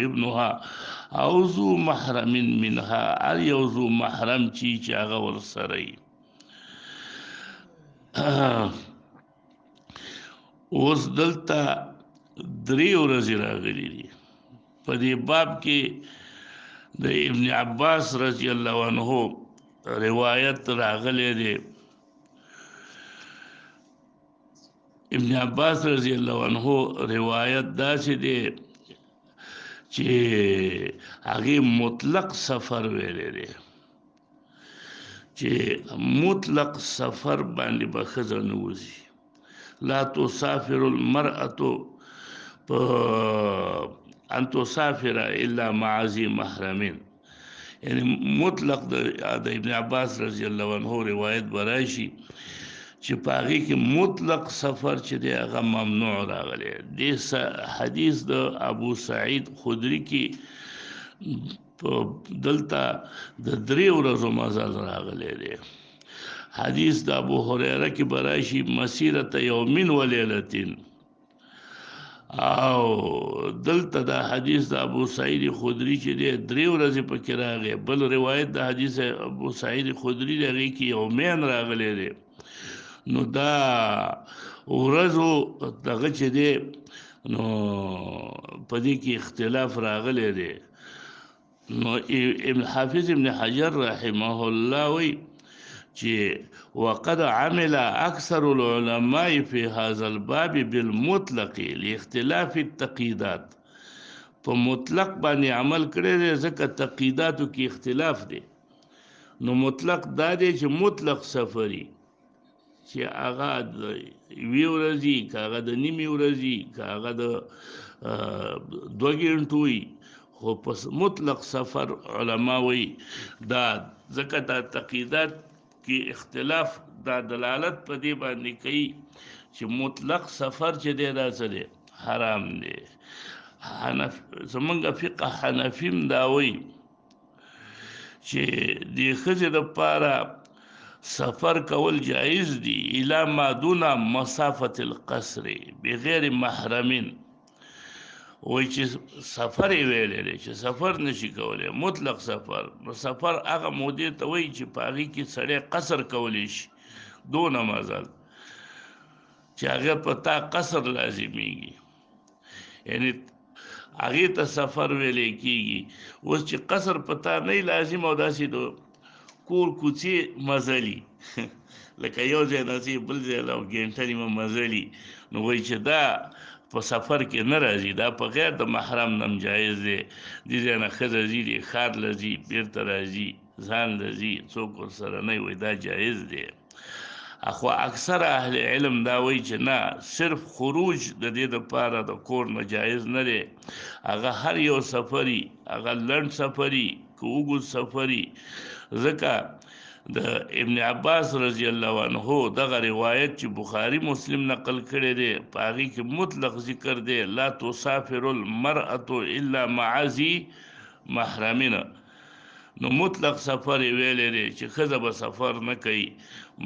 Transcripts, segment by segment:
ابنها او ذو محرم منها ار یو ذو محرم چې هغه ورسره اوس دلته درې ورځې راغلي دي په دې باب کې د ابن عباس رضی الله عنه روایت راغلی دی ابن عباس رضی الله عنه روایت داسې دی چې هغه مطلق سفر ویلې دی چې مطلق سفر باندې به ښځه نه وځي لا تسافر المرأة ان تسافر الا مع ذي محرم یعنی مطلق د ابن عباس رضی الله عنه روایت براشي چې پاغي کې مطلق سفر چې دی هغه ممنوع راغلی دی حدیث د ابو سعید خدری کې دلته د درې ورځو مزل راغلی دی حدیث د ابو هريره کې براشي مسیرت یومین و لیلتین او دلته د حدیث د ابو سعید خدری چې دی درې ورځې پکې راغی بل روایت د حدیث ابو سعید خدری لري کې یومین راغلی دی نو دا ورځو دغه چې دی نو په دې کې اختلاف راغلی دی نو ابن حافظ ابن حجر رحمه الله وی چې وقد عمل اکثر العلماء في هذا الباب بالمطلق لاختلاف التقييدات په مطلق باندې عمل کړی دی ځکه تقییداتو کې اختلاف دی نو مطلق دا دی چې مطلق سفری چې هغه د وی ورځي کاغه د نیمه ورځي کاغه د دوه غنټو وي خو پس مطلق سفر علما وی دا ځکه دا تقییدات کې اختلاف دا دلالت په دې باندې کوي چې مطلق سفر چې دی دا څه دی حرام دی زمونږ فقه حنفیم دا وی چې د ښځې دپاره سفر کول جایز دی الی ما دون مسافة القصر بغیر محرمین وای چې سفر ویلې دی چې سفر نشي کولای مطلق سفر هغه مودې ته وای چې پاغي کې سړی قصر کولی شي دونه مزل چې هغه پتا قصر لازمیږي یعنی هغه ته سفر ویلې کیږي اوس چې قصر پتا نه لازم او داسې دو کور کوڅې مزلي لکه یو ځای نه بل ځای له ګنټه نیمه مزلي نو وای چې دا په سفر کې نه راځي دا په غیر د محرم نم جایز دی دې ځای نه ښځه ځي دی ښار له ځي بیرته راځي ځان له ځي څوک ورسره نه وي دا جایز دی اخو اکثر اهل علم دا وایي چې نه صرف خروج د دې دپاره د کور نه جایز نه دی هغه هر یو سفري هغه لنډ سفري که اوږد سفري ځکه د ابن عباس رضی الله عنه دغه روایت چې بخاری مسلم نقل کړی دی په هغې کې مطلق ذکر دی لا تسافر المرأة الا مع ذي محرمین نو مطلق سفر ویلې دی چې ښځه به سفر نه کوي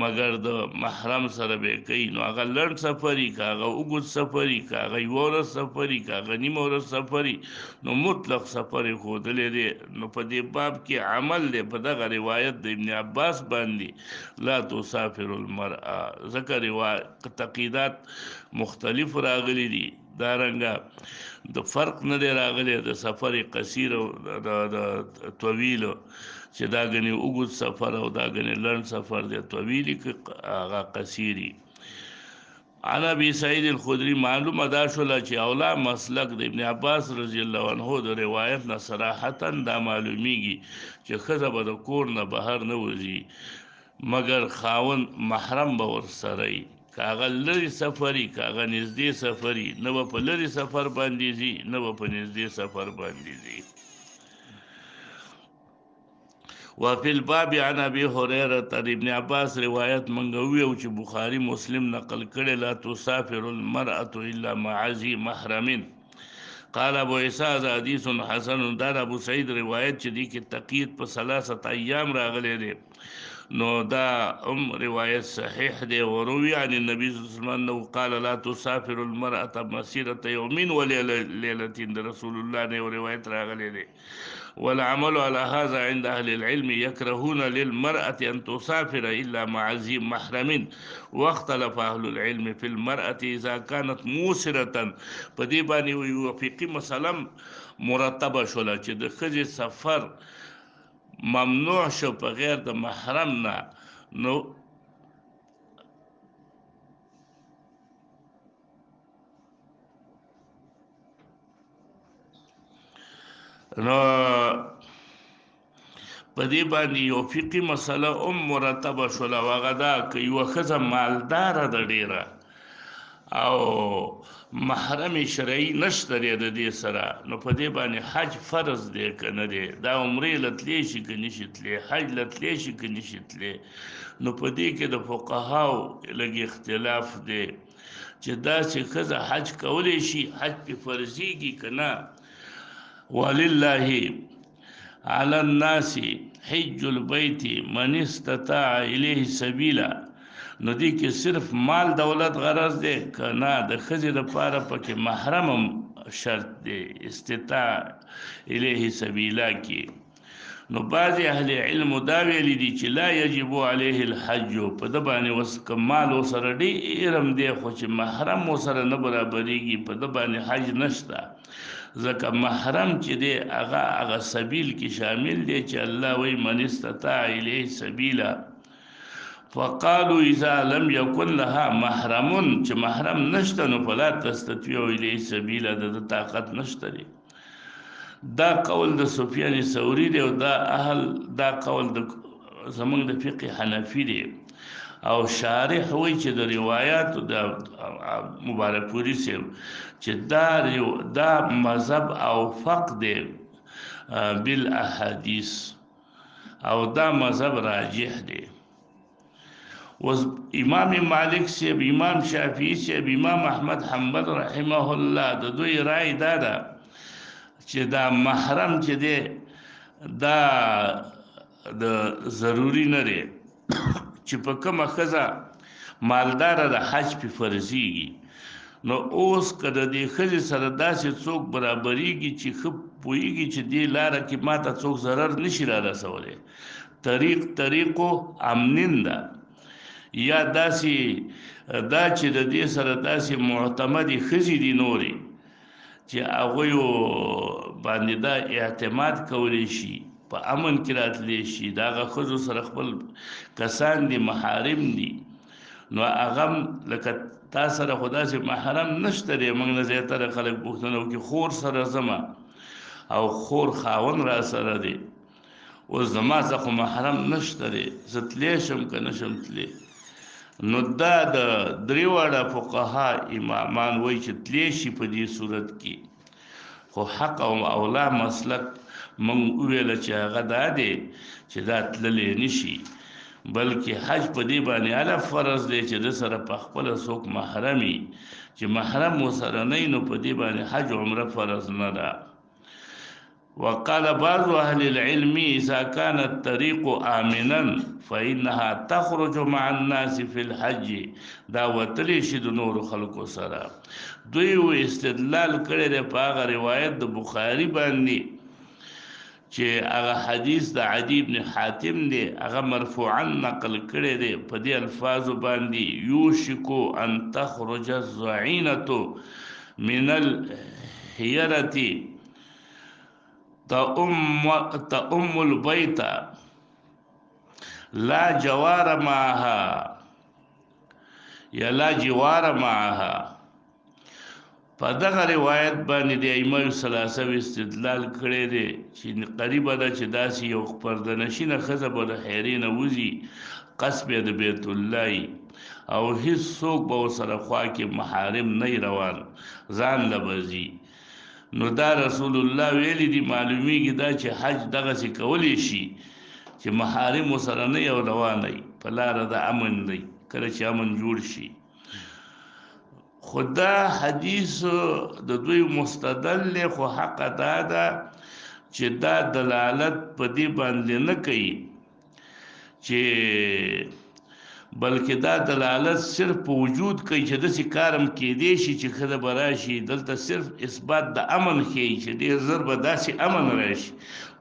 مګر د محرم سره به کوي نو هغه لنډ سفري که هغه اوږد سفري که هغه یوه ورځ سفري که هغه نیمه ورځ سفري نو مطلق سفر یې ښودلی دی نو په دې باب کې عمل دی په دغه روایت د ابن عباس باندې لا تسافر المرأة ځکه تقییدات مختلف راغلي دي دارنګه د فرق نه دی راغلی د سفر قصیر او د طویل چې دا غني اوږد سفر او دا غني لنډ سفر دی طویل کې هغه قصیری عن ابي سعيد الخدري معلومه دا شوله چې اولا مسلک د ابن عباس رضی الله عنه د روایت نه صراحتا دا معلومیږي چې ښځه به د کور نه بهر نه وځي مګر خاوند محرم به ورسره وي کاغه لري سفري کاغه نږدې سفري نه به په لري سفر باندې ځي نه به په نږدې سفر باندې ځي وفي الباب عن ابي هريره ابن عباس روایت منګوي او چې بخاري مسلم نقل کړي لا تسافر المرأة الا مع ذي محرم قال ابو عيسى حديث حسن دار ابو سعيد روایت چې دي کې تقید په 3 ایام راغلي دي نو دا روایت صحیح دی. وروي عن النبي صلى الله عليه وسلم انه قال لا تسافر المرأة مسيرة يوم وليلة. رسول الله نے روایت راغلی دی. والعمل على هذا عند أهل العلم يكرهون للمرأة أن تسافر إلا مع ذي محرم. واختلف أهل العلم في المرأة إذا كانت موسرة. په دې باندې یو فقهي مسله مرتبه شوله چې د ښځې سفر ممنوع شو په غیر د محرم نه. نو په دې باندې یو فقهي مسله مرتبه شوله، هغه دا که یوه ښځه مالداره ده ډېره او محرم شرعي نشته دی د دې سره، نو په دې باندې حج فرض دی که نه دی؟ دا عمرې له تلی شي که نشي تلی؟ حج له تلی شي که نشي تلی؟ نو په دې کې د فقهاو لږ اختلاف دی چې داسې ښځه حج کولی شي، حج پې فرضیږي که نه. ولله على الناس حج البيت من استطاع الیه سبیلا. نو دې کې صرف مال دولت غرض دی که نه د ښځې دپاره پکې محرم هم شرط دی استطاع الیه سبیلا کې. نو بعضې اهل علم دا ویلي دي چې لا یجب علیه الحج، په ده باندې اوس که مال ورسره ډېر هم دی خو چې محرم ورسره نه برابرېږي، په ده باندې حج نشته، ځکه محرم چې دی هغه سبیل کې شامل دی چې الله وایي من استطاع الیه سبیلا. فقالوا اذا لم يكن لها محرم، چې محرم نشته نو فلا تستطيع الیه سبیلا، د طاقت نشته دی. دا قول د سفیان ثوری دی او دا قول د زمونږ د فقه حنفي دی. او شارح وایي چې د روایاتو د مبارک پوري صاحب چې دا مذهب اوفق دی بالاحادیث او دا مذهب راجح دی. اوس امام مالک صاحب، امام شافعي صاحب، امام احمد حنبل رحمه الله د دوی رای دا ده چې دا محرم چې دی دا د ضروري نه دی چې په کومه ښځه مالداره د حج پې فرضیږي. نو اوس که د دې ښځې سره داسې څوک برابرېږي چې ښه پوهېږي چې دې لاره کې ما ته څوک ضرر نشي را رسولی، طریقو امنین ده، یا داسې دا چې د دې سره داسې معتمدې ښځې دي نورې چې هغوی باندې دا اعتماد کولی شي، په امن کې راتلی شي، د هغه ښځو سره خپل کسان دي محارم دي. نو هغه لکه تا سره خو داسې محرم نشته دی، موږ نه زیاتره خلک پوښتنه وکړي خور سره ځمه او خور خاوند را سره دی، اوس زما څه خو محرم نشته دی، زه تلی شم که نشم تلی؟ نو دا د درې واړه فقها امامان وایي چې تلی شي په دې صورت کې. خو حق او اولا مسلک موږ وویله چې هغه دا دی چې دا تللی نشي، بلکې حج په دې باندې هله فرض دی چې د سره په خپله څوک محرمي، چې محرم ورسره نه وي نو په دې باندې حج عمره فرض نه ده. وقال بعض اهل العلم اذا كان الطريق امنا فانها تخرج مع الناس في الحج، دا وتلی شي د نورو خلکو سره. دوی استدلال کړی دی په هغه روایت د بخاري باندې چې هغه حدیث د عدی بن حاتم دی، هغه مرفوعا نقل کړی دی په دې الفاظو باندې یوشکو ان تخرج الزعینة من الحیرة تأم البيت لا جوار معها یا لا جوار معها. په دغه روایت باندې د ائمه ثلاثه استدلال کړی دی چې قریبه ده چې داسې یو پردهنشینه ښځه به د حیرې نه وځي قصب یې د بیت الله او هیڅ څوک به ورسره خوا کې محارم نه روان، ځان له به ځي. نو دا رسول الله ویلی دی معلومیږي دا چې حج دغسې کولی شي چې محارم ورسره نه یو روان وي، په لاره د امن دی کله چې امن جوړ شي. خو دا حدیث د دوی مستدل دی، خو حق دا ده چې دا دلالت په دې باندې نه کوي چې بلکې دا دلالت صرف په وجود کوي چې داسې کارم کیدی شي چې ښځه به راشي. دلته صرف اثبات د امن ښیي چې ډېر ژر به داسې امن راشي.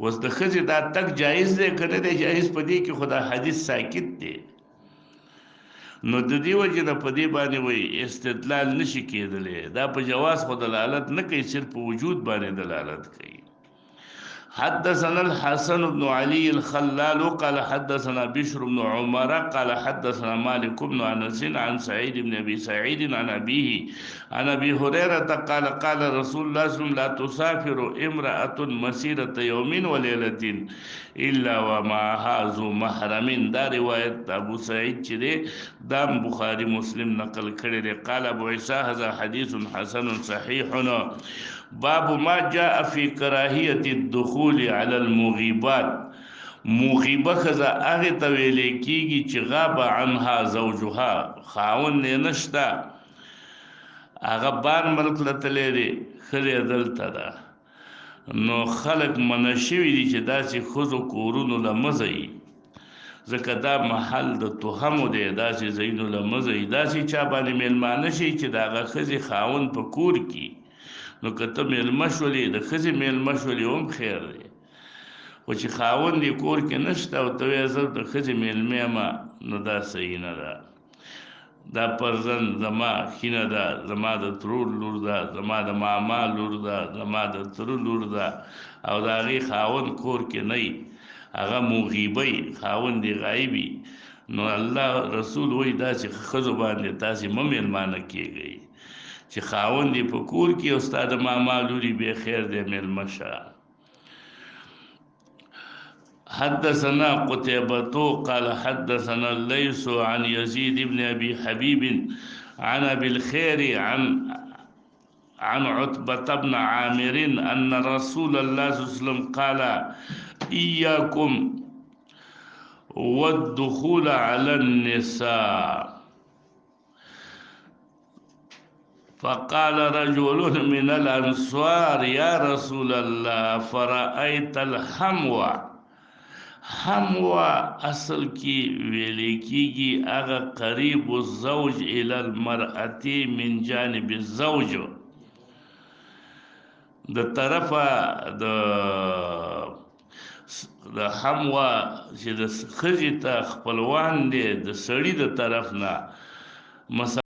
اوس د ښځې دا تګ جایز دی که نه دی جایز، په دې کې خو دا حدیث ساکت دی. نو د دې وجې نه په دې باندې وایي استدلال نشي کېدلی. دا په جواز خو دلالت نه کوي، صرف په وجود باندې دلالت کوي. حدثنا الحسن بن علي الخلال قال حدثنا بشر بن عمر قال حدثنا مالك بن انس عن سعيد بن ابي سعيد عن ابيه عن ابي هريره قال قال رسول الله صلى الله عليه وسلم لا تسافر امراه مسيره يوم وليله الا ومعها ذو محرم. دا روایت ابو سعید چې دی دا بخاری مسلم نقل کړی دی. قال ابو عيسى هذا حديث حسن صحيح. باب ما جاء في کراهیت الدخول على المغیبات. مغیبه ښځه هغې ته ویلی کېږي چې غاب عنها زوجها، خاوند یې نشته، هغه بار ملک له تللی دی، ښځه دلته ده. نو خلک منع شوي دي چې داسې ښځو کورونو له مه ځئ، ځکه دا محل د تهمو دی. داسې ځایونو له مه ځئ، داسې چا باندې میلمانه شي چې د هغه ښځې خاوند په کور کې. نو که ته میلمه شولې، د ښځې میلمه شولې هم خیر دی، خو چې خاوند یې کور کې نشته او ته وایې زه د ښځې میلمه یم، نو دا صحیح نه ده. دا پرزن زما خینه ده، زما د ترور لور ده، زما د ماما لور ده، زما د تره لور ده، او د هغې خاوند کور کې نه وي، هغه مغیبه خاوند یې غایبي. نو الله رسول وایي داسې ښځو باندې تاسې مه میلمانه کېږئ چې خاوند یې په کور کې او ستا د ماما لوري بې خیر دی میلمه شه. حدثنا قتيبة قال حدثنا الليث عن يزيد بن أبي حبيب عن أبي الخير عن عتبة بن عامر أن رسول الله صلى الله عليه وسلم قال إياكم والدخول على النساء. فقال رجل من الأنصار يا رسول الله فرأيت الحموى. حموى اصل کی ویلې کېږي هغه قریب الزوج الى المرأة من جانب الزوج، د طرفه د حموى چې د ښځې ته خپلوان دی د سړي د طرف نه.